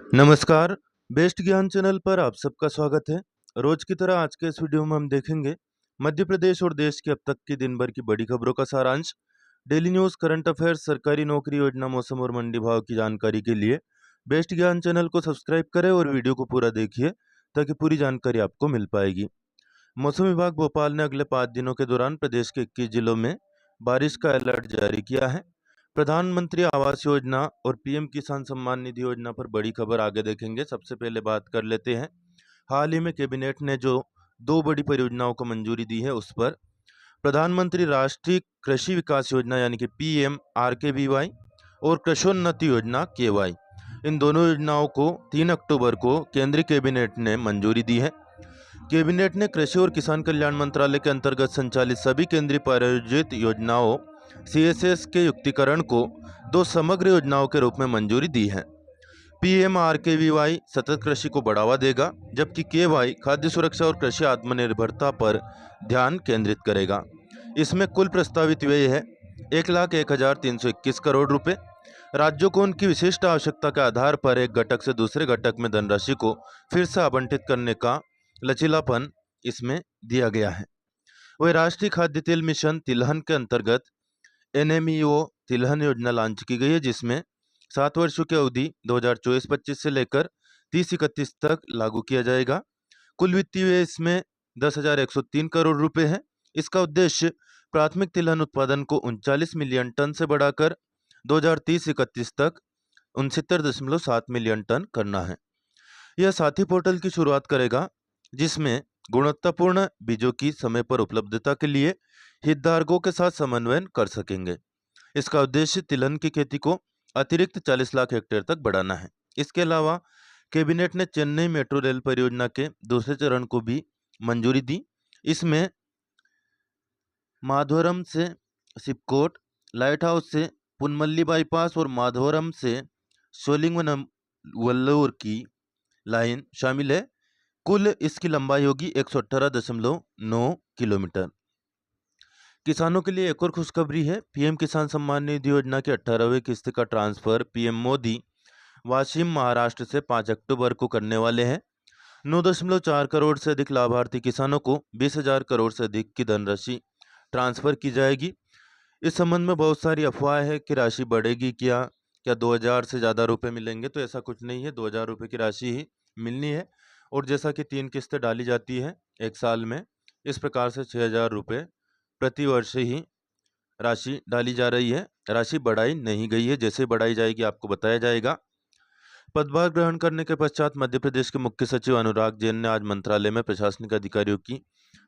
नमस्कार, बेस्ट ज्ञान चैनल पर आप सबका स्वागत है। रोज की तरह आज के इस वीडियो में हम देखेंगे मध्य प्रदेश और देश की अब तक की दिन भर की बड़ी खबरों का सारांश, डेली न्यूज़, करंट अफेयर्स, सरकारी नौकरी योजना, मौसम और मंडी भाव की जानकारी के लिए बेस्ट ज्ञान चैनल को सब्सक्राइब करें और वीडियो को पूरा देखिए ताकि पूरी जानकारी आपको मिल पाएगी। मौसम विभाग भोपाल ने अगले 5 दिनों के दौरान प्रदेश के 21 जिलों में बारिश का अलर्ट जारी किया है। प्रधानमंत्री आवास योजना और पीएम किसान सम्मान निधि योजना पर बड़ी खबर आगे देखेंगे। सबसे पहले बात कर लेते हैं हाल ही में कैबिनेट ने जो 2 बड़ी परियोजनाओं को मंजूरी दी है उस पर। प्रधानमंत्री राष्ट्रीय कृषि विकास योजना यानी कि PMRKVY और कृषोन्नति योजना KY, इन दोनों योजनाओं को 3 अक्टूबर को केंद्रीय कैबिनेट ने मंजूरी दी है। कैबिनेट ने कृषि और किसान कल्याण मंत्रालय के अंतर्गत संचालित सभी केंद्रीय प्रायोजित योजनाओं CSS के युक्तिकरण को 2 समग्र योजनाओं के रूप में मंजूरी दी है। PMRKVY सतत कृषि को बढ़ावा देगा, जबकि KY खाद्य सुरक्षा और कृषि आत्मनिर्भरता पर ध्यान केंद्रित करेगा। इसमें कुल प्रस्तावित व्यय है 1,01,321 करोड़ रुपए। राज्यों को उनकी विशिष्ट आवश्यकता के आधार पर एक घटक से दूसरे घटक में धनराशि को फिर से आवंटित करने का लचीलापन इसमें दिया गया है। वह राष्ट्रीय खाद्य तेल मिशन तिलहन के अंतर्गत NMEO तिलहन योजना लॉन्च की गई है, जिसमें 7 वर्षों की अवधि 2024-25 से लेकर 30-31 तक लागू किया जाएगा। कुल वित्तीय व्यय इसमें 10,103 करोड़ रुपए है। इसका उद्देश्य प्राथमिक तिलहन उत्पादन को 39 मिलियन टन से बढ़ाकर 2030-31 तक 69.7 मिलियन टन करना है। यह साथी पोर्टल की शुरुआत करेगा, जिसमें गुणवत्तापूर्ण बीजों की समय पर उपलब्धता के लिए हितधारकों के साथ समन्वय कर सकेंगे। इसका उद्देश्य तिलहन की खेती को अतिरिक्त 40 लाख हेक्टेयर तक बढ़ाना है। इसके अलावा कैबिनेट ने चेन्नई मेट्रो रेल परियोजना के दूसरे चरण को भी मंजूरी दी। इसमें माधवरम से सिपकोट, लाइट हाउस से पुनमल्ली बाईपास और माधवरम से सोलिंगवल्लूर की लाइन शामिल है। कुल इसकी लंबाई होगी 118.9 किलोमीटर। किसानों के लिए एक और खुशखबरी है। पीएम किसान सम्मान निधि योजना की 18वीं किस्त का ट्रांसफर पीएम मोदी वाशिम महाराष्ट्र से 5 अक्टूबर को करने वाले हैं। 9.4 करोड़ से अधिक लाभार्थी किसानों को 20,000 करोड़ से अधिक की धनराशि ट्रांसफर की जाएगी। इस संबंध में बहुत सारी अफवाह है कि राशि बढ़ेगी, क्या 2,000 से ज़्यादा रुपए मिलेंगे, तो ऐसा कुछ नहीं है। 2,000 रुपये की राशि ही मिलनी है। और जैसा कि 3 किस्तें डाली जाती है एक साल में, इस प्रकार से 6,000 रुपये प्रति वर्ष ही राशि डाली जा रही है। राशि बढ़ाई नहीं गई है। जैसे बढ़ाई जाएगी आपको बताया जाएगा। पदभार ग्रहण करने के पश्चात मध्य प्रदेश के मुख्य सचिव अनुराग जैन ने आज मंत्रालय में प्रशासनिक अधिकारियों की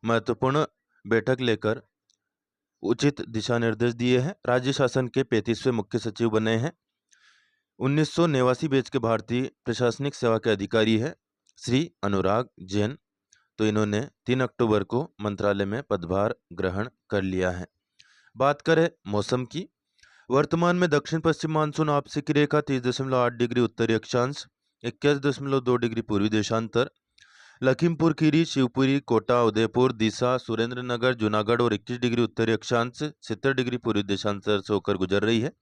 महत्वपूर्ण बैठक लेकर उचित दिशा निर्देश दिए हैं। राज्य शासन के 35वें मुख्य सचिव बने हैं। 1989 बैच के भारतीय प्रशासनिक सेवा के अधिकारी है श्री अनुराग जैन। तो इन्होंने 3 अक्टूबर को मंत्रालय में पदभार ग्रहण कर लिया है। बात करें मौसम की, वर्तमान में दक्षिण पश्चिम मानसून आपसी की रेखा 30.8 डिग्री उत्तरी अक्षांश, 21.2 डिग्री पूर्वी देशांतर, लखीमपुर खीरी, शिवपुरी, कोटा, उदयपुर, दीसा, सुरेंद्रनगर, जूनागढ़ और 21 डिग्री उत्तरी अक्षांश, 70 डिग्री पूर्वी देशांतर से होकर गुजर रही है।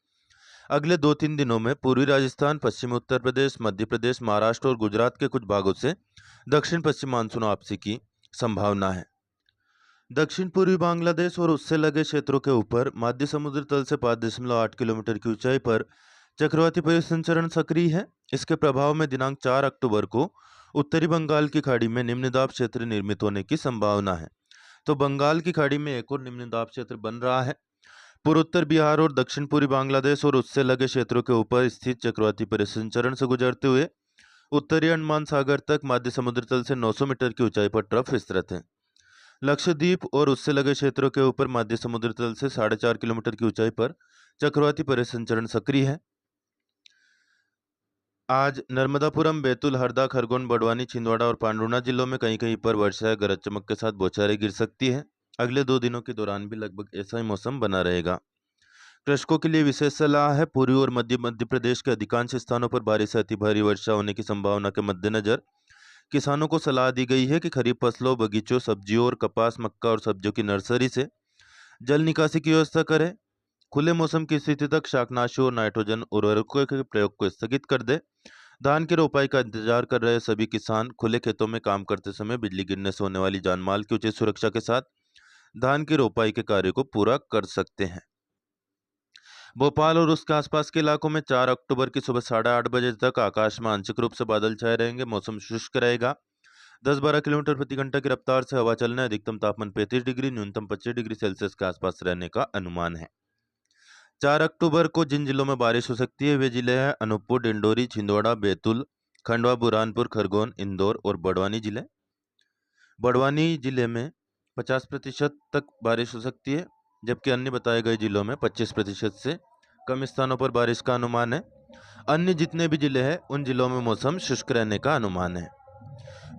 अगले 2-3 दिनों में पूर्वी राजस्थान, पश्चिमी उत्तर प्रदेश, मध्य प्रदेश, महाराष्ट्र और गुजरात के कुछ भागों से दक्षिण पश्चिम मानसून वापसी की संभावना है। दक्षिण पूर्वी बांग्लादेश और उससे लगे क्षेत्रों के ऊपर मध्य समुद्र तल से 5.8 किलोमीटर की ऊंचाई पर चक्रवाती परिसंचरण सक्रिय है। इसके प्रभाव में दिनांक 4 अक्टूबर को उत्तरी बंगाल की खाड़ी में निम्न दाब क्षेत्र निर्मित होने की संभावना है। तो बंगाल की खाड़ी में एक और निम्न दाब क्षेत्र बन रहा है। पूर्वोत्तर बिहार और दक्षिण पूर्वी बांग्लादेश और उससे लगे क्षेत्रों के ऊपर स्थित चक्रवाती परिसंचरण से गुजरते हुए उत्तरी अंडमान सागर तक मध्य समुद्र तल से 900 मीटर की ऊंचाई पर ट्रफ विस्तृत है। लक्षद्वीप और उससे लगे क्षेत्रों के ऊपर मध्य समुद्र तल से 4.5 किलोमीटर की ऊंचाई पर चक्रवाती परिसंचरण सक्रिय है। आज नर्मदापुरम, बैतूल, हरदा, खरगोन, बड़वानी, छिंदवाड़ा और पांडुर्णा जिलों में कहीं कहीं पर वर्षा या गरज चमक के साथ बौछारें गिर सकती है। अगले 2 दिनों के दौरान भी लगभग ऐसा ही मौसम बना रहेगा। कृषकों के लिए विशेष सलाह है। पूर्वी और मध्य प्रदेश के अधिकांश स्थानों पर भारी से अति भारी वर्षा होने की संभावना के मद्देनजर किसानों को सलाह दी गई है कि खरीफ फसलों, बगीचों, सब्जियों और कपास, मक्का और सब्जियों की नर्सरी से जल निकासी की व्यवस्था करें। खुले मौसम की स्थिति तक शाकनाशी और नाइट्रोजन उर्वरकों के प्रयोग को स्थगित कर दे। धान की रोपाई का इंतजार कर रहे सभी किसान खुले खेतों में काम करते समय बिजली गिरने से होने वाली जान माल की उचित सुरक्षा के साथ धान की रोपाई के कार्य को पूरा कर सकते हैं। भोपाल और उसके आसपास के इलाकों में 4 अक्टूबर की सुबह 8:30 बजे तक आकाश में आंशिक रूप से बादल छाए रहेंगे। मौसम शुष्क रहेगा। 10-12 किलोमीटर प्रति घंटा की रफ्तार से हवा चलने, अधिकतम तापमान 35 डिग्री, न्यूनतम 25 डिग्री सेल्सियस के आसपास रहने का अनुमान है। 4 अक्टूबर को जिन जिलों में बारिश हो सकती है वे जिले हैं अनूपपुर, डिंडोरी, छिंदवाड़ा, बैतूल, खंडवा, बुरहानपुर, खरगोन, इंदौर और बड़वानी जिले। बड़वानी जिले में 50% तक बारिश हो सकती है, जबकि अन्य बताए गए जिलों में 25% से कम स्थानों पर बारिश का अनुमान है। अन्य जितने भी जिले हैं उन जिलों में मौसम शुष्क रहने का अनुमान है।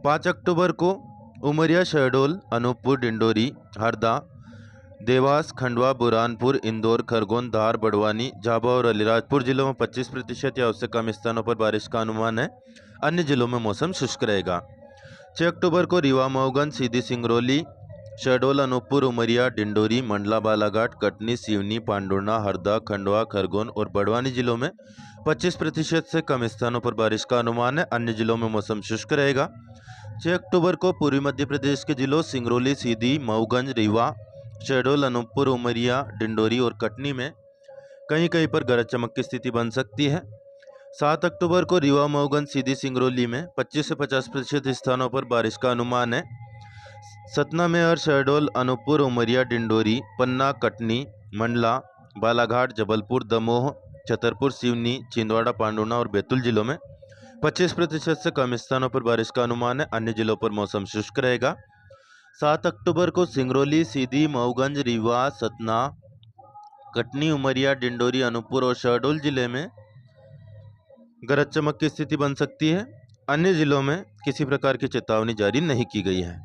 5 अक्टूबर को उमरिया, शहडोल, अनूपपुर, डिंडोरी, हरदा, देवास, खंडवा, बुरहानपुर, इंदौर, खरगोन, धार, बड़वानी, झाबुआ और अलीराजपुर जिलों में 25% या उससे कम स्थानों पर बारिश का अनुमान है। अन्य जिलों में मौसम शुष्क रहेगा। 6 अक्टूबर को रीवा, मऊगंज, सीधी, सिंगरौली, शहडोल, अनूपपुर, उमरिया, डिंडोरी, मंडला, बालाघाट, कटनी, सिवनी, पांडुर्णा, हरदा, खंडवा, खरगोन और बड़वानी जिलों में 25% से कम स्थानों पर बारिश का अनुमान है। अन्य जिलों में मौसम शुष्क रहेगा। 6 अक्टूबर को पूर्वी मध्य प्रदेश के जिलों सिंगरौली, सीधी, मऊगंज, रीवा, शहडोल, अनूपपुर, उमरिया, डिंडोरी और कटनी में कहीं कहीं पर गरज चमक की स्थिति बन सकती है। 7 अक्टूबर को रीवा, मऊगंज, सीधी, सिंगरौली में 25 से 50% स्थानों पर बारिश का अनुमान है। सतना, मेहर, शहडोल, अनूपपुर, उमरिया, डिंडोरी, पन्ना, कटनी, मंडला, बालाघाट, जबलपुर, दमोह, छतरपुर, सिवनी, छिंदवाड़ा, पांडुर्णा और बैतूल जिलों में 25% से कम स्थानों पर बारिश का अनुमान है। अन्य जिलों पर मौसम शुष्क रहेगा। 7 अक्टूबर को सिंगरौली, सीधी, मऊगंज, रीवा, सतना, कटनी, उमरिया, डिंडोरी, अनूपपुर और शहडोल जिले में गरज चमक की स्थिति बन सकती है। अन्य जिलों में किसी प्रकार की चेतावनी जारी नहीं की गई है।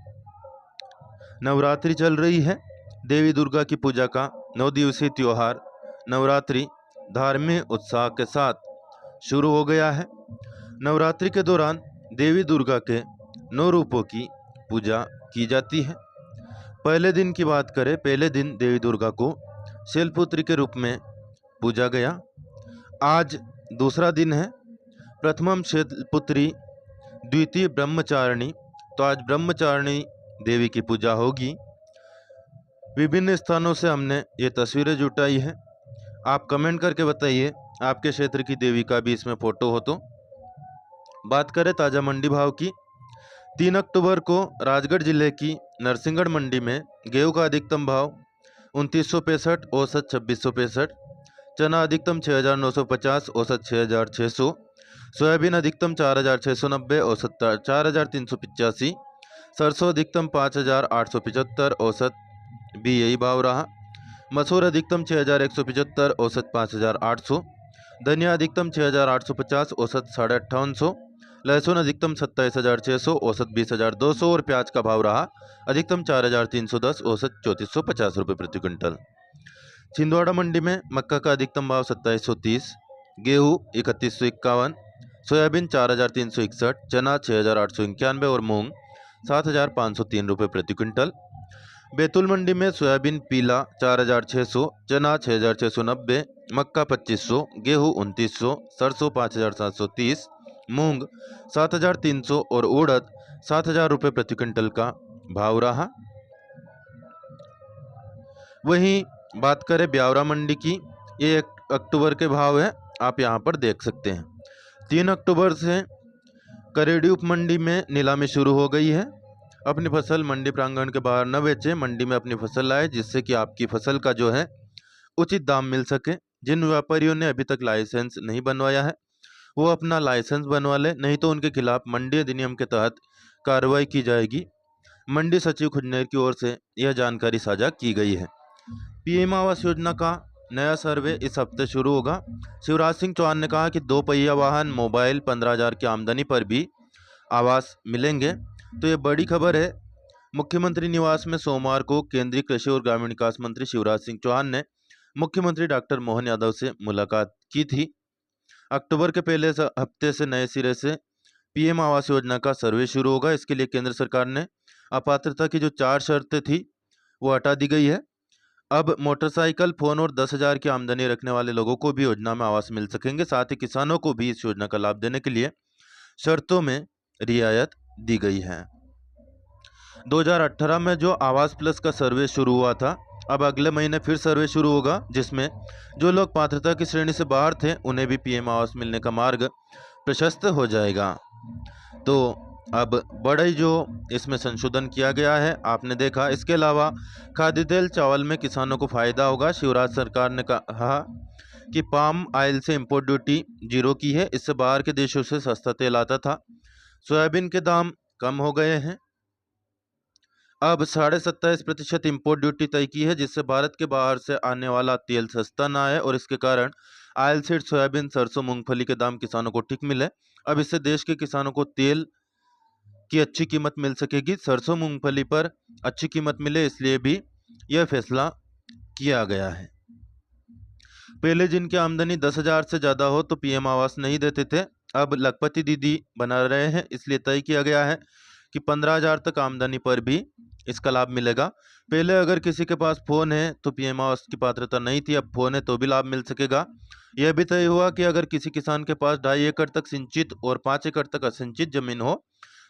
नवरात्रि चल रही है। देवी दुर्गा की पूजा का 9 दिवसीय त्योहार नवरात्रि धार्मिक उत्साह के साथ शुरू हो गया है। नवरात्रि के दौरान देवी दुर्गा के 9 रूपों की पूजा की जाती है। पहले दिन की बात करें, पहले दिन देवी दुर्गा को शैलपुत्री के रूप में पूजा गया। आज दूसरा दिन है। प्रथमम शैलपुत्री, द्वितीय ब्रह्मचारिणी। तो आज ब्रह्मचारिणी देवी की पूजा होगी। विभिन्न स्थानों से हमने ये तस्वीरें जुटाई है। आप कमेंट करके बताइए आपके क्षेत्र की देवी का भी इसमें फोटो हो तो। बात करें ताज़ा मंडी भाव की। 3 अक्टूबर को राजगढ़ जिले की नरसिंहगढ़ मंडी में गेहूं का अधिकतम भाव 2965, औसत 2665। चना अधिकतम 6950, औसत 6600। सोयाबीन अधिकतम 4690, औसत 4385। सरसों अधिकतम 5875, औसत भी यही भाव रहा। मसूर अधिकतम 6175, औसत 5800। धनिया अधिकतम 6850, औसत 5850। लहसुन अधिकतम 27600, औसत 20200 और प्याज का भाव रहा अधिकतम 4310, औसत 3450 रुपये प्रति क्विंटल। छिंदवाड़ा मंडी में मक्का का अधिकतम भाव 2730, गेहूँ 3151, सोयाबीन 4361, चना 6891 और मूंग 7503 रुपये प्रति क्विंटल। बैतूल मंडी में सोयाबीन पीला 4600, चना 6690, मक्का 2500, गेहूँ 2900, सरसों 5730, मूंग 7300 और उड़द 7000 रुपये प्रति क्विंटल का भाव रहा। वहीं बात करें ब्यावरा मंडी की, ये 1 अक्टूबर के भाव है, आप यहाँ पर देख सकते हैं। 3 अक्टूबर से करेडी उप मंडी में नीलामी शुरू हो गई है। अपनी फसल मंडी प्रांगण के बाहर न बेचें, मंडी में अपनी फसल लाएं, जिससे कि आपकी फसल का जो है उचित दाम मिल सके। जिन व्यापारियों ने अभी तक लाइसेंस नहीं बनवाया है वो अपना लाइसेंस बनवा लें, नहीं तो उनके खिलाफ मंडी अधिनियम के तहत कार्रवाई की जाएगी। मंडी सचिव खुजनेर की ओर से यह जानकारी साझा की गई है। पीएम आवास योजना का नया सर्वे इस हफ्ते शुरू होगा। शिवराज सिंह चौहान ने कहा कि 2 पहिया वाहन, मोबाइल, 15,000 की आमदनी पर भी आवास मिलेंगे। तो ये बड़ी खबर है। मुख्यमंत्री निवास में सोमवार को केंद्रीय कृषि और ग्रामीण विकास मंत्री शिवराज सिंह चौहान ने मुख्यमंत्री डॉक्टर मोहन यादव से मुलाकात की थी। अक्टूबर के पहले हफ्ते से नए सिरे से पीएम आवास योजना का सर्वे शुरू होगा। इसके लिए केंद्र सरकार ने अपात्रता की जो 4 शर्तें थी वो हटा दी गई है। अब मोटरसाइकिल, फोन और 10,000 की आमदनी रखने वाले लोगों को भी योजना में आवास मिल सकेंगे। साथ ही किसानों को भी इस योजना का लाभ देने के लिए शर्तों में रियायत दी गई है। 2018 में जो आवास प्लस का सर्वे शुरू हुआ था, अब अगले महीने फिर सर्वे शुरू होगा, जिसमें जो लोग पात्रता की श्रेणी से बाहर थे उन्हें भी पीएम आवास मिलने का मार्ग प्रशस्त हो जाएगा। तो अब बड़ा ही जो इसमें संशोधन किया गया है आपने देखा। इसके अलावा खाद्य तेल चावल में किसानों को फायदा होगा। शिवराज सरकार ने कहा कि पाम ऑयल से इंपोर्ट ड्यूटी 0 की है, इससे बाहर के देशों से सस्ता तेल आता था। सोयाबीन के दाम कम हो गए हैं, अब 27.5% इम्पोर्ट ड्यूटी तय की है, जिससे भारत के बाहर से आने वाला तेल सस्ता ना आए और इसके कारण ऑयल सीड, सोयाबीन, सरसों, मूंगफली के दाम किसानों को ठीक मिले। अब इससे देश के किसानों को तेल की अच्छी कीमत मिल सकेगी। सरसों मूंगफली पर अच्छी कीमत मिले, इसलिए भी यह फैसला किया गया है। पहले जिनकी आमदनी 10,000 से ज़्यादा हो तो पीएम आवास नहीं देते थे, अब लखपति दीदी बना रहे हैं, इसलिए तय किया गया है कि 15,000 तक आमदनी पर भी इसका लाभ मिलेगा। पहले अगर किसी के पास फ़ोन है तो पीएम आवास की पात्रता नहीं थी, अब फ़ोन है तो भी लाभ मिल सकेगा। यह भी तय हुआ कि अगर किसी किसान के पास 2.5 एकड़ तक सिंचित और 5 एकड़ तक असिंचित जमीन हो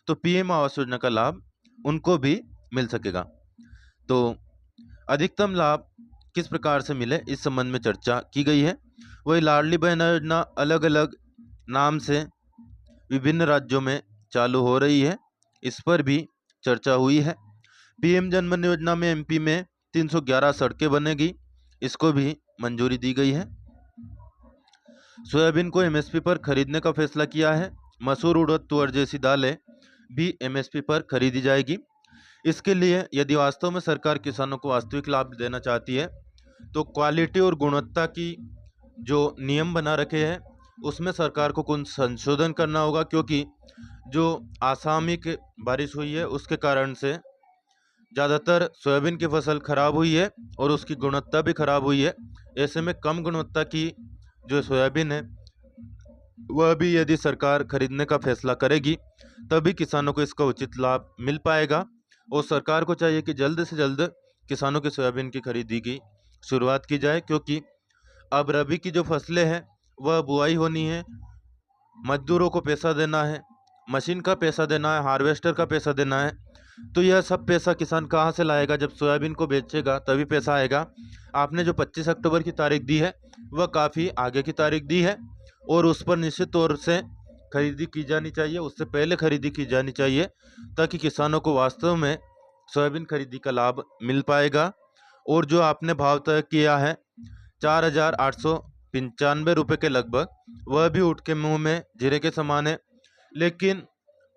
तो पीएम आवास योजना का लाभ उनको भी मिल सकेगा। तो अधिकतम लाभ किस प्रकार से मिले, इस संबंध में चर्चा की गई है। वही लाडली बहन योजना अलग अलग नाम से विभिन्न राज्यों में चालू हो रही है, इस पर भी चर्चा हुई है। पीएम जनधन योजना में एमपी में 311 सड़कें बनेगी, इसको भी मंजूरी दी गई है। सोयाबीन को एमएसपी पर खरीदने का फैसला किया है। मसूर, उड़द, तुअर जैसी दालें भी एमएसपी पर खरीदी जाएगी। इसके लिए यदि वास्तव में सरकार किसानों को वास्तविक लाभ देना चाहती है तो क्वालिटी और गुणवत्ता की जो नियम बना रखे हैं उसमें सरकार को कुछ संशोधन करना होगा, क्योंकि जो आसामिक बारिश हुई है उसके कारण से ज़्यादातर सोयाबीन की फसल खराब हुई है और उसकी गुणवत्ता भी खराब हुई है। ऐसे में कम गुणवत्ता की जो सोयाबीन है वह भी यदि सरकार खरीदने का फैसला करेगी तभी किसानों को इसका उचित लाभ मिल पाएगा। और सरकार को चाहिए कि जल्द से जल्द किसानों की सोयाबीन की खरीदी की शुरुआत की जाए, क्योंकि अब रबी की जो फसलें हैं वह बुआई होनी है, मजदूरों को पैसा देना है, मशीन का पैसा देना है, हार्वेस्टर का पैसा देना है। तो यह सब पैसा किसान कहाँ से लाएगा? जब सोयाबीन को बेचेगा तभी पैसा आएगा। आपने जो 25 अक्टूबर की तारीख दी है वह काफ़ी आगे की तारीख दी है और उस पर निश्चित तौर से खरीदी की जानी चाहिए, उससे पहले खरीदी की जानी चाहिए, ताकि किसानों को वास्तव में सोयाबीन खरीदी का लाभ मिल पाएगा। और जो आपने भाव तय किया है 4,895 रुपये के लगभग, वह भी ऊँट के मुँह में जीरे के समान है, लेकिन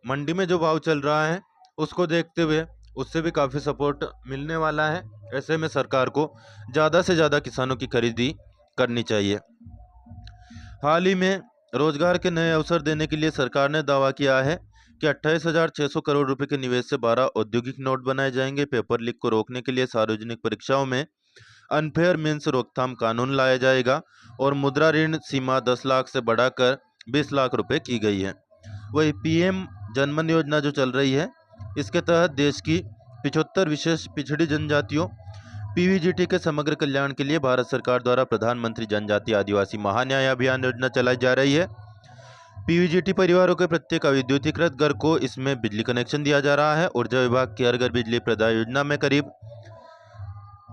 मंडी में जो भाव चल रहा है उसको देखते हुए उससे भी काफ़ी सपोर्ट मिलने वाला है। ऐसे में सरकार को ज़्यादा से ज़्यादा किसानों की खरीदी करनी चाहिए। हाल ही में रोजगार के नए अवसर देने के लिए सरकार ने दावा किया है कि 28,600 करोड़ रुपए के निवेश से 12 औद्योगिक नोड बनाए जाएंगे। पेपर लीक को रोकने के लिए सार्वजनिक परीक्षाओं में अनफेयर मीन्स रोकथाम कानून लाया जाएगा और मुद्रा ऋण सीमा 10 लाख से बढ़ाकर 20 लाख रुपए की गई है। वही पीएम जनधन योजना जो चल रही है, इसके तहत देश की 75 विशेष पिछड़ी जनजातियों पीवीजीटी के समग्र कल्याण के लिए भारत सरकार द्वारा प्रधानमंत्री जनजातीय आदिवासी महान्याय अभियान योजना चलाई जा रही है। पीवीजीटी परिवारों के प्रत्येक अविद्युतीकृत घर को इसमें बिजली कनेक्शन दिया जा रहा है। ऊर्जा विभाग की हर घर बिजली प्रदाय योजना में करीब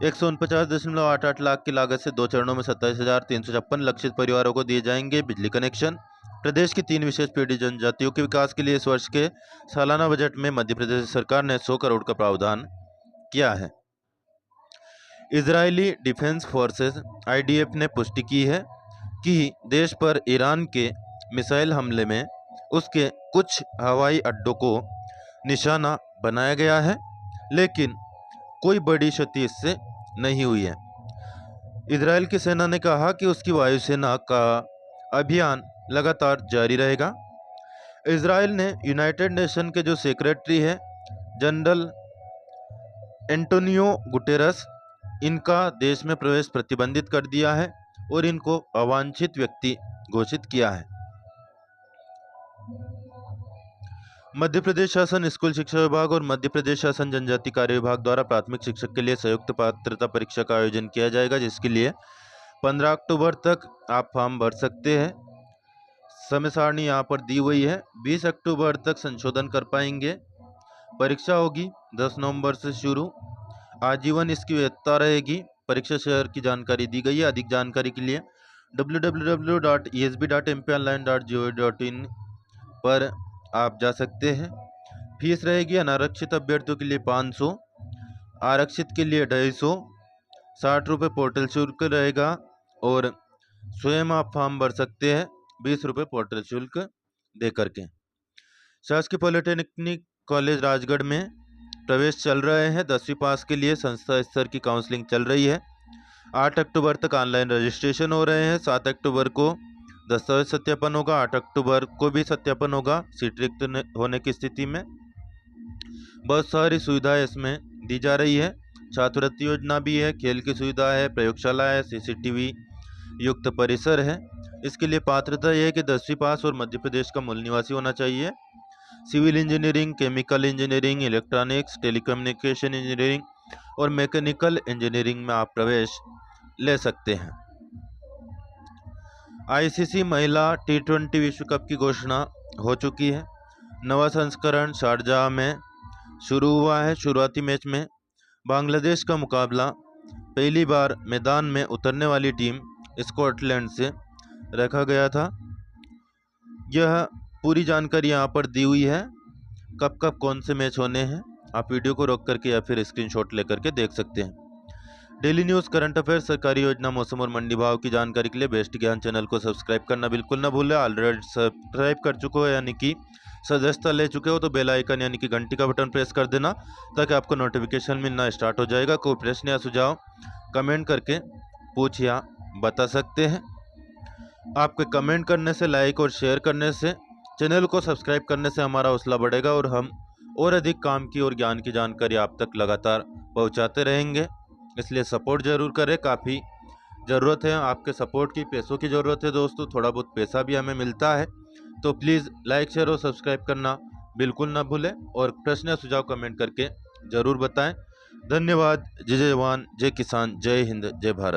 149.88 लाख की लागत से 2 चरणों में 27,356 लक्षित परिवारों को दिए जाएंगे बिजली कनेक्शन। प्रदेश की 3 विशेष पीढ़ी जनजातियों के विकास के लिए इस वर्ष के सालाना बजट में मध्य प्रदेश सरकार ने 100 करोड़ का प्रावधान किया है। इजरायली डिफेंस फोर्सेस आईडीएफ ने पुष्टि की है कि देश पर ईरान के मिसाइल हमले में उसके कुछ हवाई अड्डों को निशाना बनाया गया है, लेकिन कोई बड़ी क्षति इससे नहीं हुई है। इजरायल की सेना ने कहा कि उसकी वायुसेना का अभियान लगातार जारी रहेगा। इजरायल ने यूनाइटेड नेशन के जो सेक्रेटरी है जनरल एंटोनियो गुटेरस, इनका देश में प्रवेश प्रतिबंधित कर दिया है और इनको अवांछित व्यक्ति घोषित किया है। मध्य प्रदेश शासन स्कूल शिक्षा विभाग और मध्य प्रदेश शासन जनजाति कार्य विभाग द्वारा प्राथमिक शिक्षक के लिए संयुक्त पात्रता परीक्षा का आयोजन किया जाएगा, जिसके लिए 15 अक्टूबर तक आप फॉर्म भर सकते हैं। समय सारणी यहाँ पर दी हुई है। 20 अक्टूबर तक संशोधन कर पाएंगे। परीक्षा होगी 10 नवंबर से शुरू। आजीवन इसकी वैधता रहेगी। परीक्षा शहर की जानकारी दी गई है। अधिक जानकारी के लिए www.esb.mponline.gov.in पर आप जा सकते हैं। फीस रहेगी अनारक्षित अभ्यर्थियों के लिए 500, आरक्षित के लिए 250, 60 रुपये पोर्टल शुल्क रहेगा और स्वयं आप फॉर्म भर सकते हैं 20 रुपये पोर्टल शुल्क दे करके। शासकीय पॉलिटेक्निक कॉलेज राजगढ़ में प्रवेश चल रहे हैं। 10वीं पास के लिए संस्था स्तर की काउंसलिंग चल रही है। 8 अक्टूबर तक ऑनलाइन रजिस्ट्रेशन हो रहे हैं। 7 अक्टूबर को दस्तावेज सत्यापन होगा। 8 अक्टूबर को भी सत्यापन होगा सीट रिक्त होने की स्थिति में। बहुत सारी सुविधाएं इसमें दी जा रही है। छात्रवृत्ति योजना भी है, खेल की सुविधा है, प्रयोगशाला है, CCTV युक्त परिसर है। इसके लिए पात्रता यह है कि 10वीं पास और मध्य प्रदेश का मूल निवासी होना चाहिए। Civil engineering, chemical engineering, electronics, telecommunication engineering और मैकेनिकल इंजीनियरिंग में आप प्रवेश ले सकते हैं। ICC महिला T20 विश्व कप की घोषणा हो चुकी है। नवा संस्करण शारजाह में शुरू हुआ है। शुरुआती मैच में बांग्लादेश का मुकाबला पहली बार मैदान में उतरने वाली टीम स्कॉटलैंड से रखा गया था। यह पूरी जानकारी यहाँ पर दी हुई है। कब कब कौन से मैच होने हैं आप वीडियो को रोक करके या फिर स्क्रीनशॉट लेकर के देख सकते हैं। डेली न्यूज़, करंट अफेयर्स, सरकारी योजना, मौसम और मंडी भाव की जानकारी के लिए बेस्ट ज्ञान चैनल को सब्सक्राइब करना बिल्कुल ना भूलें। ऑलरेडी सब्सक्राइब कर चुके हो यानी कि सदस्यता ले चुके हो तो बेल आइकन यानी कि घंटी का बटन प्रेस कर देना ताकि आपको नोटिफिकेशन मिलना स्टार्ट हो जाएगा। कोई प्रश्न या सुझाव कमेंट करके पूछ या बता सकते हैं। आपके कमेंट करने से, लाइक और शेयर करने से, चैनल को सब्सक्राइब करने से हमारा हौसला बढ़ेगा और हम और अधिक काम की और ज्ञान की जानकारी आप तक लगातार पहुंचाते रहेंगे। इसलिए सपोर्ट जरूर करें। काफ़ी ज़रूरत है आपके सपोर्ट की, पैसों की ज़रूरत है दोस्तों। थोड़ा बहुत पैसा भी हमें मिलता है तो प्लीज़ लाइक, शेयर और सब्सक्राइब करना बिल्कुल ना भूलें और प्रश्न या सुझाव कमेंट करके ज़रूर बताएं। धन्यवाद। जय जवान, जय किसान, जय हिंद, जय भारत।